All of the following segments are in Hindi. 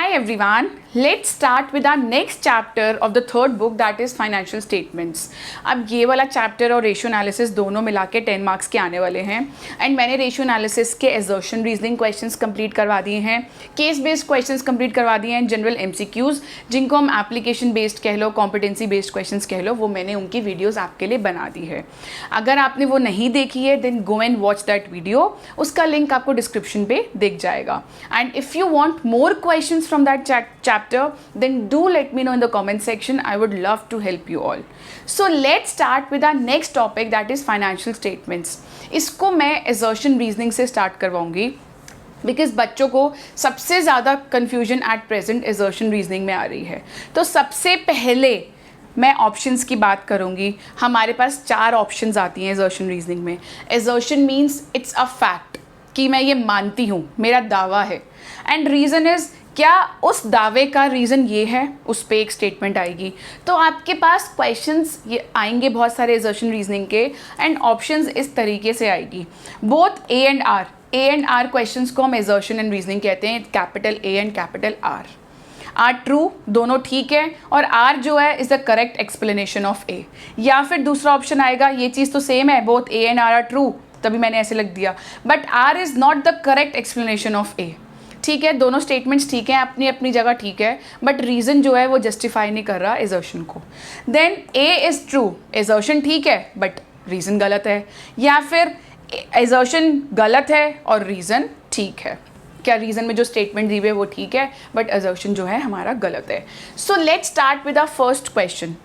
Hi everyone, let's start with our next chapter of the third book that is financial statements. अब ये वाला चैप्टर और रेशियो एनालिसिस दोनों मिला के 10 मार्क्स के आने वाले हैं एंड मैंने रेशियो एनालिसिस के एजर्शन रीजनिंग क्वेश्चंस कंप्लीट करवा दिए हैं, केस बेस्ड क्वेश्चंस कंप्लीट करवा दिए हैं, जनरल एमसीक्यूज जिनको हम एप्लीकेशन बेस्ड कह लो, कॉम्पिटेंसी बेस्ड क्वेश्चंस कह लो, वो मैंने उनकी वीडियोस आपके लिए बना दी है. अगर आपने वो नहीं देखी है then go and watch that video, उसका लिंक आपको डिस्क्रिप्शन पे दिख जाएगा. And if you want more questions from that chapter, then do let me know in the comment section. I would love to help you all. So let's start with our next topic that is financial statements. इसको मैं assertion reasoning से start करवाऊंगी बिकॉज बच्चों को सबसे ज़्यादा confusion at present assertion reasoning में आ रही है. तो सबसे पहले मैं ऑप्शंस की बात करूंगी. हमारे पास 4 ऑप्शंस आती हैं assertion reasoning में. assertion means it's a fact कि मैं ये मानती हूँ, मेरा दावा है. एंड रीज़न इज़ क्या उस दावे का रीज़न ये है, उस पर एक स्टेटमेंट आएगी. तो आपके पास क्वेश्चंस ये आएंगे बहुत सारे assertion reasoning के एंड ऑप्शंस इस तरीके से आएगी. Both A and R questions को हम assertion एंड रीजनिंग कहते हैं. Capital A and capital R true, दोनों ठीक है, और आर जो है is the correct explanation of A. या फिर दूसरा ऑप्शन आएगा ये चीज़ तो सेम है, both A and R true, तभी मैंने ऐसे लिख दिया, but R is not the correct explanation of A. ठीक है, दोनों स्टेटमेंट्स ठीक हैं, अपनी अपनी जगह ठीक है, बट रीज़न जो है वो जस्टिफाई नहीं कर रहा assertion को. Then A is true, assertion ठीक है बट रीज़न गलत है, या फिर assertion गलत है और रीज़न ठीक है. क्या रीज़न में जो स्टेटमेंट दी हुई है वो ठीक है बट assertion जो है हमारा गलत है. So let's start with the first question.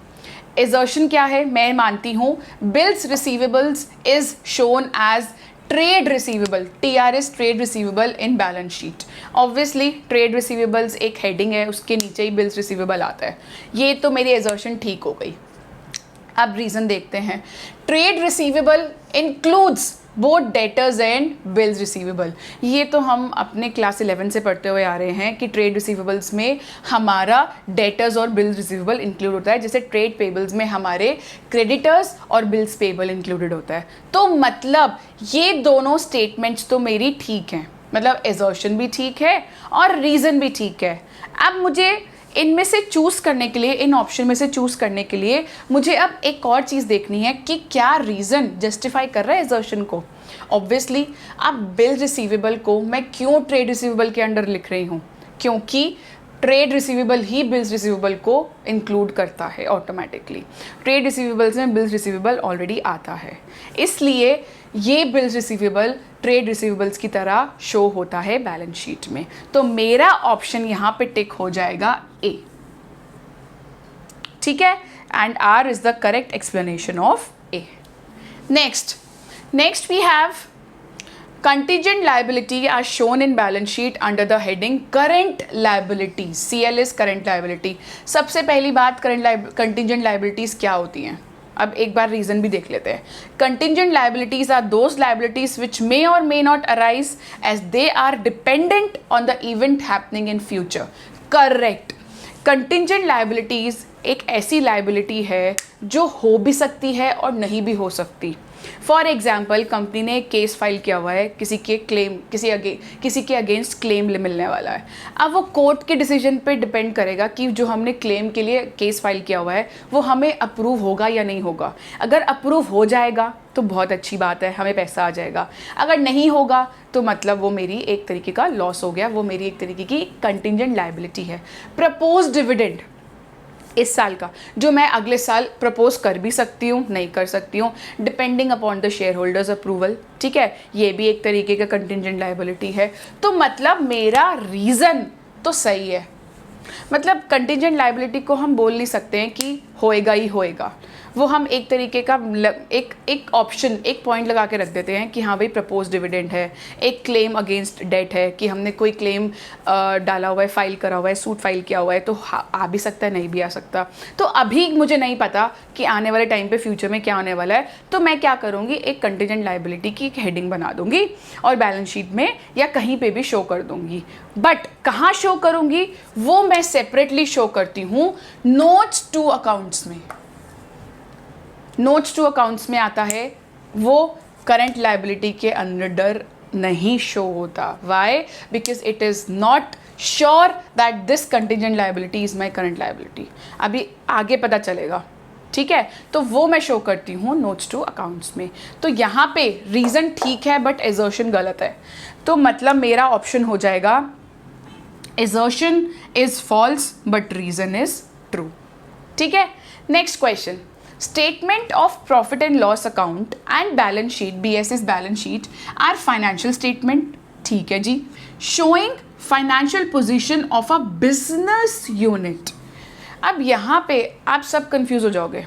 assertion क्या है? मैं मानती हूँ bills receivables is shown as trade receivable, TRS trade receivable in balance sheet. Obviously trade receivables एक हेडिंग है, उसके नीचे ही बिल्स रिसीवेबल आता है. ये तो मेरी assertion ठीक हो गई. अब रीज़न देखते हैं. Trade receivable includes both debtors and bills receivable. ये तो हम अपने क्लास 11 से पढ़ते हुए आ रहे हैं कि ट्रेड रिसीवेबल्स में हमारा डेटर्स और बिल्स रिसीवेबल इंक्लूड होता है, जैसे ट्रेड पेबल्स में हमारे क्रेडिटर्स और बिल्स पेबल इंक्लूडेड होता है. तो मतलब ये दोनों स्टेटमेंट्स तो मेरी ठीक हैं, मतलब assertion भी ठीक है और रीज़न भी ठीक है. अब मुझे इनमें से चूज़ करने के लिए, इन ऑप्शन में से चूज़ करने के लिए मुझे अब एक और चीज़ देखनी है कि क्या रीज़न जस्टिफाई कर रहा है assertion को. ऑब्वियसली अब बिल रिसीवेबल को मैं क्यों ट्रेड रिसीवेबल के अंडर लिख रही हूँ, क्योंकि ट्रेड रिसीवेबल ही बिल्स रिसीवेबल को इंक्लूड करता है ऑटोमेटिकली. ट्रेड रिसीवेबल्स में बिल्स रिसीवेबल ऑलरेडी आता है, इसलिए ये बिल्स रिसीवेबल ट्रेड रिसीवेबल्स की तरह शो होता है बैलेंस शीट में. तो मेरा ऑप्शन यहाँ पे टिक हो जाएगा ए. ठीक है, and R is the correct explanation of A. Next we have contingent liability are shown in balance sheet under the heading current liabilities. CL is current liability. सबसे पहली बात contingent liabilities क्या होती हैं. अब एक बार रीज़न भी देख लेते हैं. Contingent liabilities are those liabilities which may or may not arise as they are dependent on the event happening in future. Correct. Contingent liabilities एक ऐसी liability है जो हो भी सकती है और नहीं भी हो सकती. फॉर एग्जाम्पल कंपनी ने एक केस फाइल किया हुआ है, किसी के अगेंस्ट क्लेम मिलने वाला है. अब वो कोर्ट के डिसीजन पे डिपेंड करेगा कि जो हमने क्लेम के लिए केस फाइल किया हुआ है वो हमें अप्रूव होगा या नहीं होगा. अगर अप्रूव हो जाएगा तो बहुत अच्छी बात है, हमें पैसा आ जाएगा. अगर नहीं होगा तो मतलब वो मेरी एक तरीके का लॉस हो गया, वो मेरी एक तरीके की कंटिंजेंट लायबिलिटी है. प्रपोज डिविडेंड इस साल का जो मैं अगले साल प्रपोज कर भी सकती हूँ, नहीं कर सकती हूँ, depending upon the share holders approval. ठीक है, ये भी एक तरीके का कंटिंजेंट लायबिलिटी है. तो मतलब मेरा रीज़न तो सही है. मतलब कंटिंजेंट लायबिलिटी को हम बोल नहीं सकते हैं कि होएगा ही होएगा. वो हम एक तरीके का एक ऑप्शन, एक पॉइंट लगा के रख देते हैं कि हाँ भाई प्रपोज डिविडेंड है, एक क्लेम अगेंस्ट डेट है कि हमने कोई क्लेम डाला हुआ है, फाइल करा हुआ है, सूट फाइल किया हुआ है, तो आ भी सकता है, नहीं भी आ सकता. तो अभी मुझे नहीं पता कि आने वाले टाइम पे फ्यूचर में क्या होने वाला है, तो मैं क्या करूँगी, एक कंटिंजेंट लायबिलिटी की एक हेडिंग बना दूँगी और बैलेंस शीट में या कहीं पर भी शो कर दूँगी. बट कहाँ शो करूँगी वो मैं सेपरेटली शो करती हूँ नोट्स टू अकाउंट्स में. नोट्स टू अकाउंट्स में आता है वो करंट लायबिलिटी के अंडर नहीं शो होता. Why? Because it is not sure that this contingent liability is my current liability. अभी आगे पता चलेगा, ठीक है. तो वो मैं शो करती हूँ नोट्स टू अकाउंट्स में. तो यहाँ पे रीज़न ठीक है बट एजर्शन गलत है. तो मतलब मेरा ऑप्शन हो जाएगा assertion is false but reason is true. ठीक है. Next question. Statement of profit and loss account and balance sheet, BSS balance sheet, are financial statement. ठीक है जी. Showing financial position of a business unit. अब यहाँ पे आप सब कंफ्यूज हो जाओगे.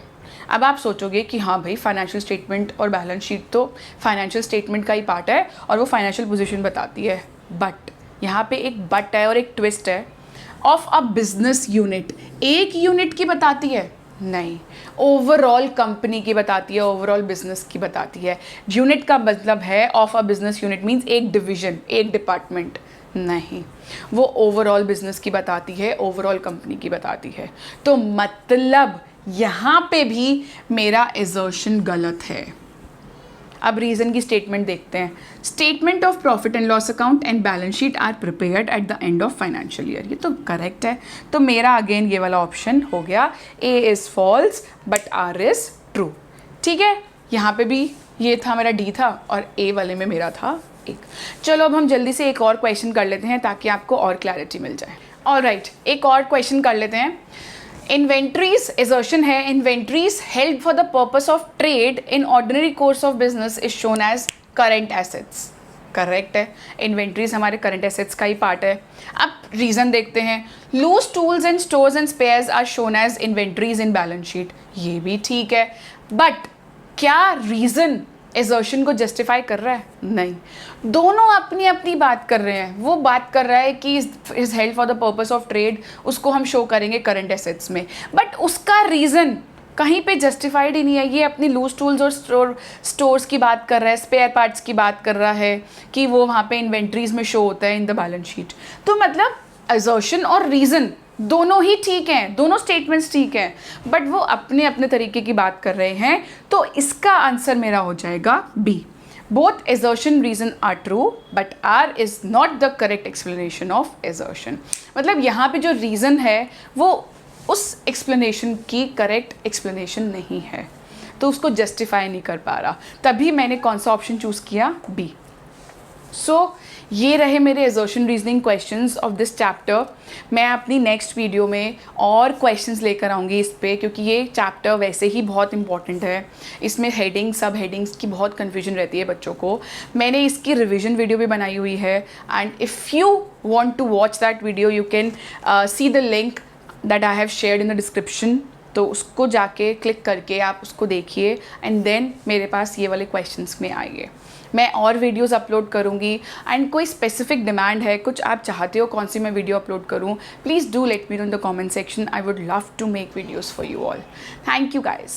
अब आप सोचोगे कि हाँ भाई फाइनेंशियल स्टेटमेंट और बैलेंस शीट तो फाइनेंशियल स्टेटमेंट का ही पार्ट है और वो फाइनेंशियल पोजीशन बताती है. बट यहाँ पे एक बट है और एक ट्विस्ट है. ऑफ अ बिजनेस यूनिट, एक यूनिट की बताती है? नहीं, ओवरऑल कंपनी की बताती है, ओवरऑल बिजनेस की बताती है. यूनिट का मतलब है of a business unit means एक डिवीजन, एक डिपार्टमेंट. नहीं, वो ओवरऑल बिजनेस की बताती है, ओवरऑल कंपनी की बताती है. तो मतलब यहाँ पे भी मेरा एजर्शन गलत है. अब रीज़न की स्टेटमेंट देखते हैं. Statement of profit and loss account and balance sheet are prepared at the end of financial year. ये तो करेक्ट है. तो मेरा अगेन ये वाला ऑप्शन हो गया. A is false but R is true. ठीक है. यहाँ पे भी ये था, मेरा डी था और ए वाले में मेरा था एक. चलो अब हम जल्दी से एक और क्वेश्चन कर लेते हैं ताकि आपको और क्लैरिटी मिल जाए. ऑलराइट, एक और क्वेश्चन कर लेते हैं. इन्वेंट्रीज एजर्शन है. Inventories held for the purpose of trade in ordinary course of business is shown as current assets. Correct है. इन्वेंट्रीज हमारे करंट एसेट्स का ही पार्ट है. अब रीज़न देखते हैं. Loose tools and stores and spares are shown as inventories in balance sheet. ये भी ठीक है. बट क्या रीज़न एजर्शन को जस्टिफाई कर रहा है? नहीं. दोनों अपनी अपनी बात कर रहे हैं. वो बात कर रहा है कि is held for the purpose of trade, उसको हम शो करेंगे करंट एसेट्स में. बट उसका रीज़न कहीं पे जस्टिफाइड ही नहीं है. ये अपनी लूज टूल्स और स्टोर्स की बात कर रहा है, स्पेयर पार्ट्स की बात कर रहा है कि वो वहाँ पे इन्वेंट्रीज में शो होता है इन द बैलेंस शीट. तो मतलब एजर्शन और रीज़न दोनों ही ठीक हैं, दोनों स्टेटमेंट्स ठीक हैं, बट वो अपने अपने तरीके की बात कर रहे हैं. तो इसका आंसर मेरा हो जाएगा B. Both assertion reason are true but R is not the correct explanation of assertion. मतलब यहाँ पे जो रीज़न है वो उस एक्सप्लेनेशन की करेक्ट एक्सप्लेनेशन नहीं है, तो उसको जस्टिफाई नहीं कर पा रहा. तभी मैंने कौन सा ऑप्शन चूज़ किया? बी. सो ये रहे मेरे assertion reasoning questions of this chapter. मैं अपनी नेक्स्ट वीडियो में और क्वेश्चंस लेकर आऊँगी इस पे, क्योंकि ये चैप्टर वैसे ही बहुत इंपॉर्टेंट है. इसमें हेडिंग सब हेडिंग्स की बहुत कन्फ्यूजन रहती है बच्चों को. मैंने इसकी रिविजन वीडियो भी बनाई हुई है and if you want to watch that video you can see the link that I have shared in the description. तो उसको जाके क्लिक करके आप उसको देखिए एंड देन मेरे पास ये वाले क्वेश्चंस में आइए. मैं और वीडियोस अपलोड करूँगी एंड कोई स्पेसिफिक डिमांड है, कुछ आप चाहते हो कौन सी मैं वीडियो अपलोड करूँ, please do let me know in the comment section. I would love to make videos for you all. Thank you guys.